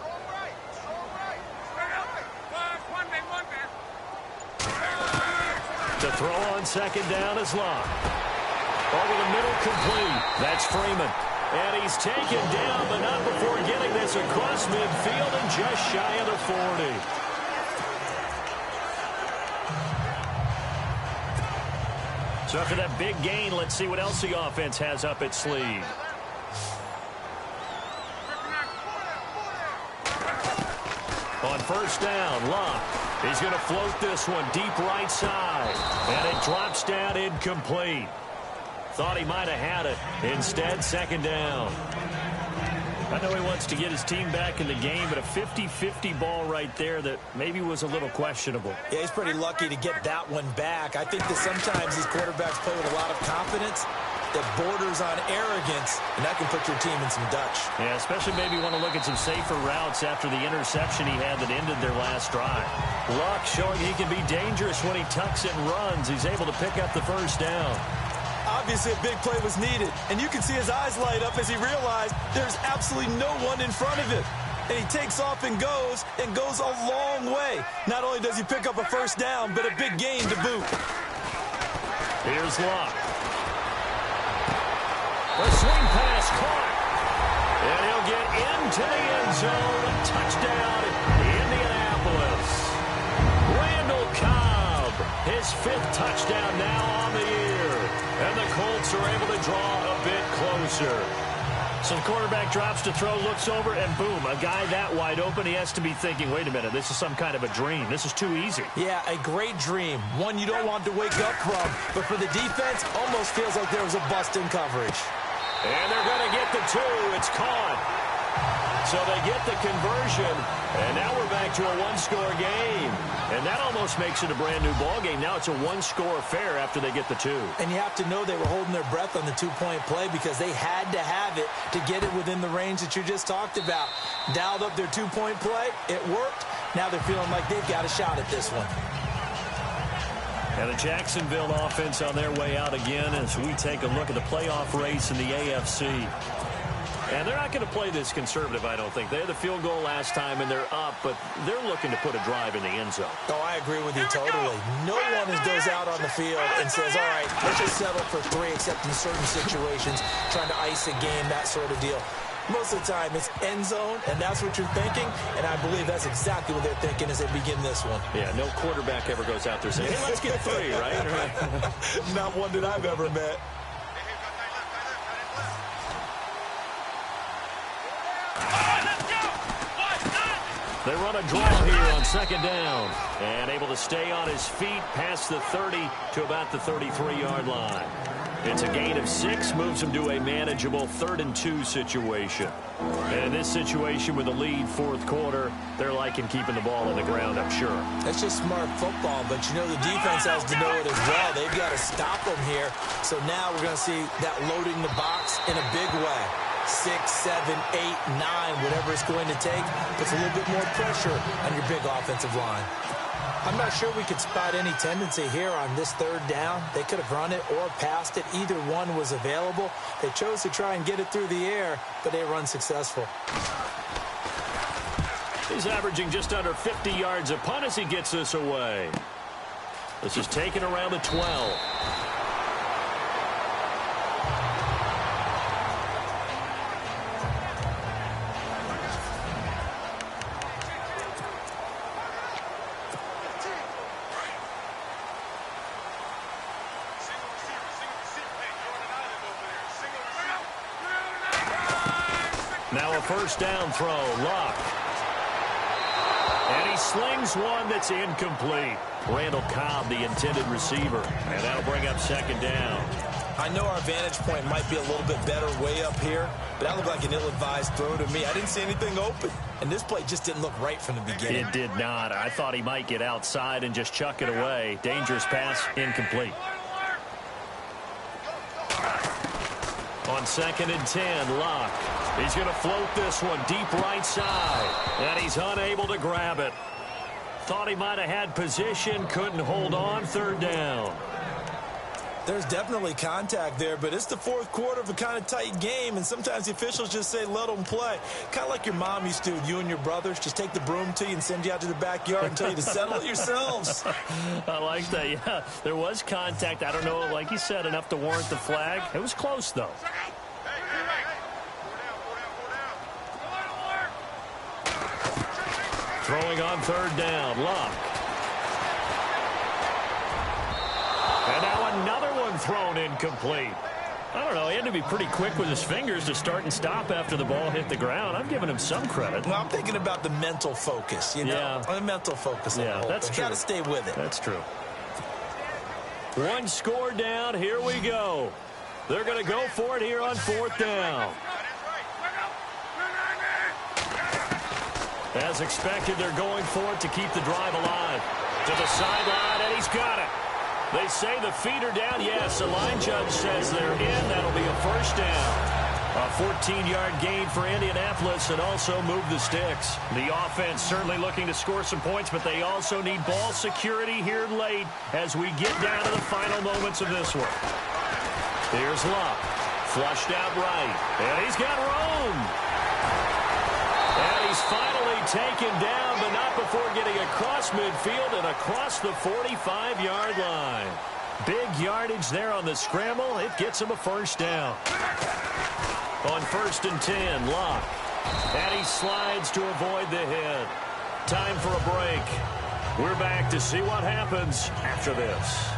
The throw on 2nd down is Locke. Over the middle, complete. That's Freeman. And he's taken down, but not before getting this across midfield and just shy of the 40. So after that big gain, let's see what else the offense has up its sleeve. On 1st down, Locke. He's going to float this one deep right side. And it drops down incomplete. Thought he might have had it. Instead, 2nd down. I know he wants to get his team back in the game, but a 50-50 ball right there that maybe was a little questionable. Yeah, he's pretty lucky to get that one back. I think that sometimes these quarterbacks play with a lot of confidence that borders on arrogance, and that can put your team in some Dutch. Yeah, especially maybe want to look at some safer routes after the interception he had that ended their last drive. Luck showing he can be dangerous when he tucks it and runs. He's able to pick up the 1st down. Obviously, a big play was needed, and you can see his eyes light up as he realized there's absolutely no one in front of him. And he takes off and goes a long way. Not only does he pick up a 1st down, but a big gain to boot. Here's Locke. The swing pass caught. And he'll get into the end zone. Touchdown, Indianapolis. Randall Cobb, his 5th touchdown now on the year. And the Colts are able to draw a bit closer. So the quarterback drops to throw, looks over, and boom, a guy that wide open, he has to be thinking, wait a minute, this is some kind of a dream. This is too easy. Yeah, a great dream. One you don't want to wake up from. But for the defense, almost feels like there was a bust in coverage. And they're going to get the 2. It's caught. So they get the conversion, and now we're back to a one-score game. And that almost makes it a brand-new ball game. Now it's a one-score affair after they get the 2. And you have to know they were holding their breath on the two-point play because they had to have it to get it within the range that you just talked about. Dialed up their two-point play. It worked. Now they're feeling like they've got a shot at this one. And the Jacksonville offense on their way out again as we take a look at the playoff race in the AFC. And they're not going to play this conservative, I don't think. They had the field goal last time, and they're up, but they're looking to put a drive in the end zone. Oh, I agree with you totally. No one goes out on the field and says, all right, let's just settle for 3, except in certain situations, trying to ice a game, that sort of deal. Most of the time, it's end zone, and that's what you're thinking, and I believe that's exactly what they're thinking as they begin this one. Yeah, no quarterback ever goes out there saying, hey, let's get 3, right? Not one that I've ever met. They run a draw here on second down. And able to stay on his feet past the 30 to about the 33-yard line. It's a gain of 6, moves him to a manageable 3rd and 2 situation. And in this situation with a lead fourth quarter, they're liking keeping the ball on the ground, I'm sure. That's just smart football, but you know the defense has to know it as well. They've got to stop them here. So now we're going to see that loading the box in a big way. 6, 7, 8, 9, whatever it's going to take, puts a little bit more pressure on your big offensive line. I'm not sure we could spot any tendency here on this 3rd down. They could have run it or passed it. Either one was available. They chose to try and get it through the air, but they were unsuccessful. He's averaging just under 50 yards a punt as he gets this away. This is taken around the 12. Now a first down throw, Luck. And he slings one that's incomplete. Randall Cobb, the intended receiver. And that'll bring up second down. I know our vantage point might be a little bit better way up here, but that looked like an ill-advised throw to me. I didn't see anything open, and this play just didn't look right from the beginning. It did not. I thought he might get outside and just chuck it away. Dangerous pass, incomplete. On 2nd and 10, Luck. He's going to float this one deep right side, and he's unable to grab it. Thought he might have had position, couldn't hold on, 3rd down. There's definitely contact there, but it's the fourth quarter of a kind of tight game, and sometimes the officials just say, let them play. Kind of like your mom used to with you and your brothers. Just take the broom to you and send you out to the backyard and tell you to settle it yourselves. I like that, yeah. There was contact. I don't know, like you said, enough to warrant the flag. It was close, though. Throwing on 3rd down, Luck. And now another one thrown incomplete. I don't know, he had to be pretty quick with his fingers to start and stop after the ball hit the ground. I'm giving him some credit. Well, I'm thinking about the mental focus, you know? Yeah. The mental focus. Yeah, that's true. Got to stay with it. That's true. One score down, here we go. They're going to go for it here on 4th down. As expected, they're going for it to keep the drive alive. To the sideline, and he's got it. They say the feet are down. Yes, the line judge says they're in. That'll be a first down. A 14-yard gain for Indianapolis and also move the sticks. The offense certainly looking to score some points, but they also need ball security here late as we get down to the final moments of this one. Here's Luck. Flushed out right. And he's got room. And he's finally taken down, but not before getting across midfield and across the 45-yard line. Big yardage there on the scramble. It gets him a first down. On 1st and 10, Luck. And he slides to avoid the hit. Time for a break. We're back to see what happens after this.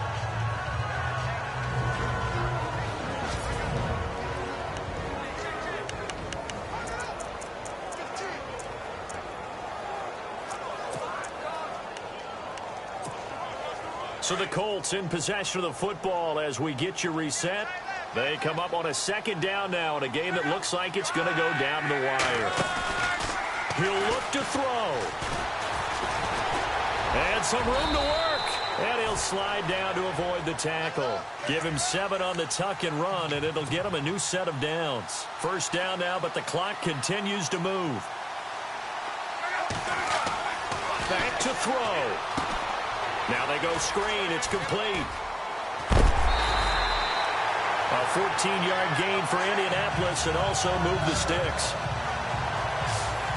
So the Colts in possession of the football as we get you reset. They come up on a second down now in a game that looks like it's going to go down the wire. He'll look to throw. And some room to work. And he'll slide down to avoid the tackle. Give him 7 on the tuck and run, and it'll get him a new set of downs. First down now, but the clock continues to move. Back to throw. Now they go screen. It's complete. A 14-yard gain for Indianapolis and also move the sticks.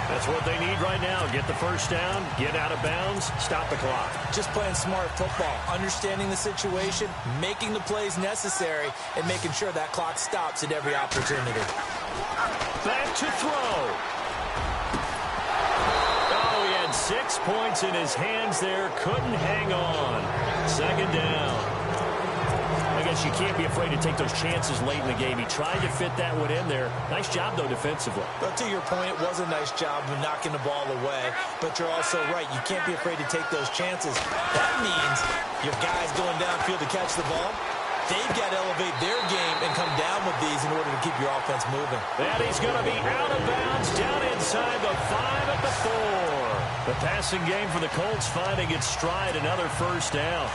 That's what they need right now. Get the first down, get out of bounds, stop the clock. Just playing smart football, understanding the situation, making the plays necessary, and making sure that clock stops at every opportunity. Back to throw. Oh, he had 6 points in his hands there. Couldn't hang on. Second down. I guess you can't be afraid to take those chances late in the game. He tried to fit that one in there. Nice job, though, defensively. But to your point, it was a nice job of knocking the ball away. But you're also right. You can't be afraid to take those chances. That means your guys going downfield to catch the ball, they've got to elevate their game and come down with these in order to keep your offense moving. And he's going to be out of bounds down inside the 5 at the 4. The passing game for the Colts finding its stride, another first down.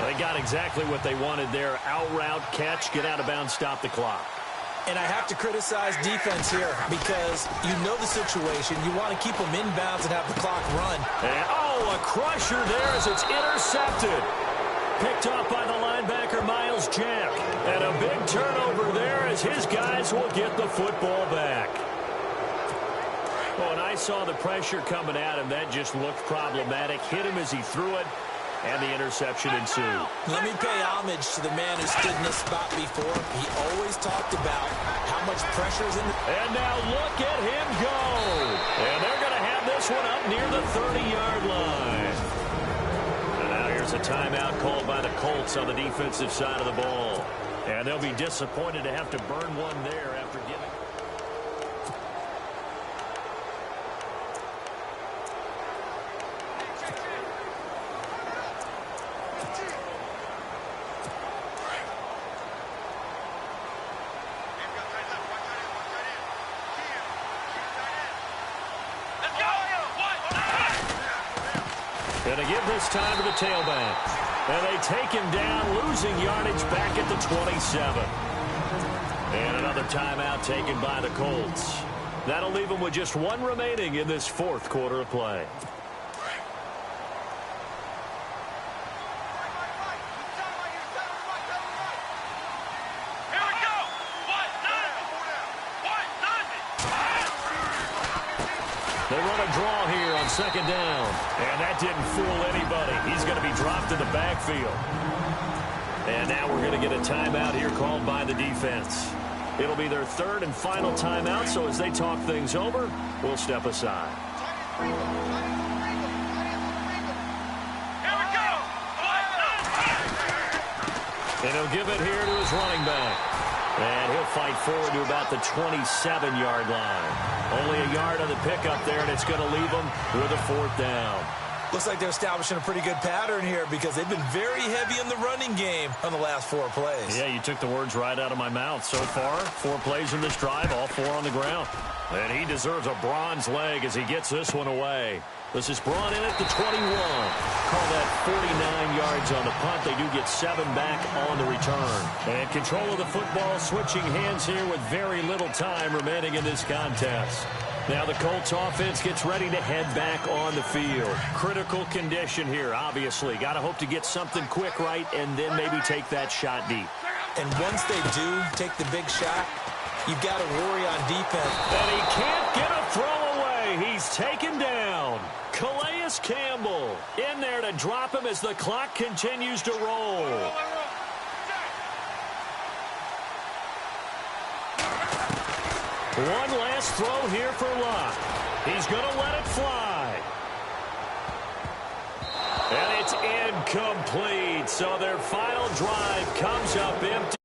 They got exactly what they wanted there. Out route, catch, get out of bounds, stop the clock. And I have to criticize defense here because you know the situation. You want to keep them inbounds and have the clock run. And, a crusher there as it's intercepted. Picked off by the linebacker, Miles Jack. And a big turnover there as his guys will get the football back. Oh, and I saw the pressure coming at him. That just looked problematic. Hit him as he threw it. And the interception ensued. Let me pay homage to the man who stood in this spot before. He always talked about how much pressure is in the... And now look at him go. And they're going to have this one up near the 30-yard line. And now here's a timeout called by the Colts on the defensive side of the ball. And they'll be disappointed to have to burn one there after giving... Going to give this time to the tailback. And they take him down, losing yardage back at the 27. And another timeout taken by the Colts. That'll leave them with just one remaining in this fourth quarter of play. They run a draw here on second down. And that didn't fool anybody. He's going to be dropped in the backfield. And now we're going to get a timeout here called by the defense. It'll be their third and final timeout, so as they talk things over, we'll step aside. And he'll give it here to his running back. And he'll fight forward to about the 27-yard line. Only a yard on the pickup there, and it's going to leave them with a fourth down. Looks like they're establishing a pretty good pattern here because they've been very heavy in the running game on the last 4 plays. Yeah, you took the words right out of my mouth. So far, 4 plays in this drive, all 4 on the ground. And he deserves a bronze leg as he gets this one away. This is brought in at the 21. Call that 49 yards on the punt. They do get 7 back on the return. And control of the football, switching hands here with very little time remaining in this contest. Now the Colts offense gets ready to head back on the field. Critical condition here, obviously. Got to hope to get something quick right and then maybe take that shot deep. And once they do take the big shot, you've got to worry on defense. And he can't get a throw away. He's taken down. Calais Campbell in there to drop him as the clock continues to roll. One last throw here for Locke. He's going to let it fly. And it's incomplete. So their final drive comes up empty.